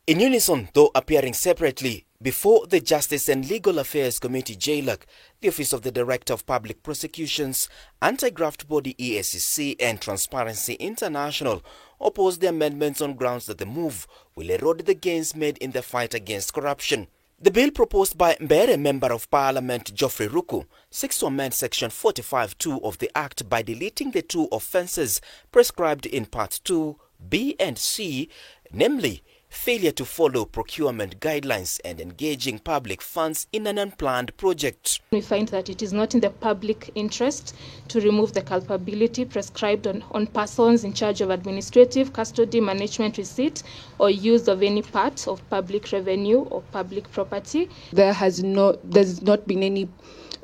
In unison, though appearing separately, before the Justice and Legal Affairs Committee JLAC, the Office of the Director of Public Prosecutions, anti-graft body EACC and Transparency International opposed the amendments on grounds that the move will erode the gains made in the fight against corruption. The bill proposed by Mbeere Member of Parliament Geoffrey Ruku seeks to amend Section 45(2) of the Act by deleting the two offences prescribed in Part 2, B and C, namely failure to follow procurement guidelines and engaging public funds in an unplanned project. We find that it is not in the public interest to remove the culpability prescribed on persons in charge of administrative, custody, management, receipt, or use of any part of public revenue or public property. There's not been any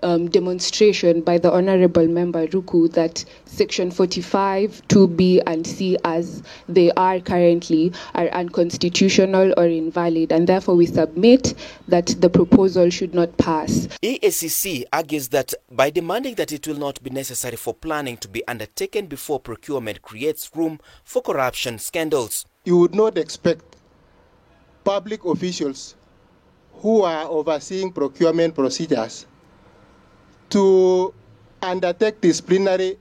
demonstration by the Honourable Member Ruku that Section 45, 2B and C as they are currently are unconstitutional or invalid, and therefore we submit that the proposal should not pass. EACC argues that by demanding that it will not be necessary for planning to be undertaken before procurement creates room for corruption scandals. You would not expect public officials who are overseeing procurement procedures to undertake disciplinary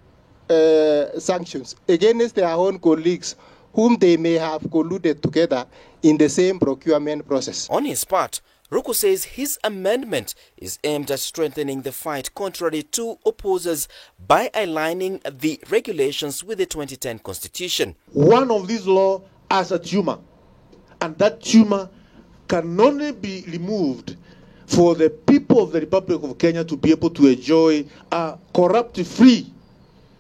sanctions against their own colleagues whom they may have colluded together in the same procurement process. On his part, Ruku says his amendment is aimed at strengthening the fight contrary to opposers by aligning the regulations with the 2010 Constitution. One of these laws has a tumor, and that tumor can only be removed for the people of the Republic of Kenya to be able to enjoy a corrupt-free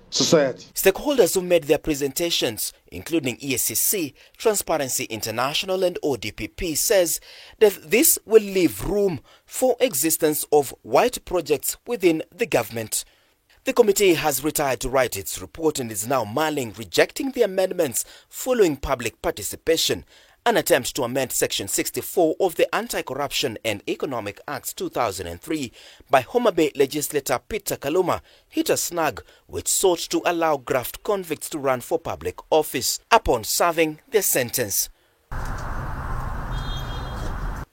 society. Stakeholders who made their presentations, including EACC, Transparency International and ODPP, says that this will leave room for existence of white projects within the government. The committee has retired to write its report and is now mulling rejecting the amendments following public participation. An attempt to amend Section 64 of the Anti-Corruption and Economic Acts 2003 by Homa Bay legislator Peter Kaluma hit a snag which sought to allow graft convicts to run for public office upon serving their sentence.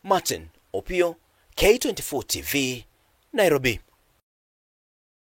Martin Opio, K24 TV, Nairobi.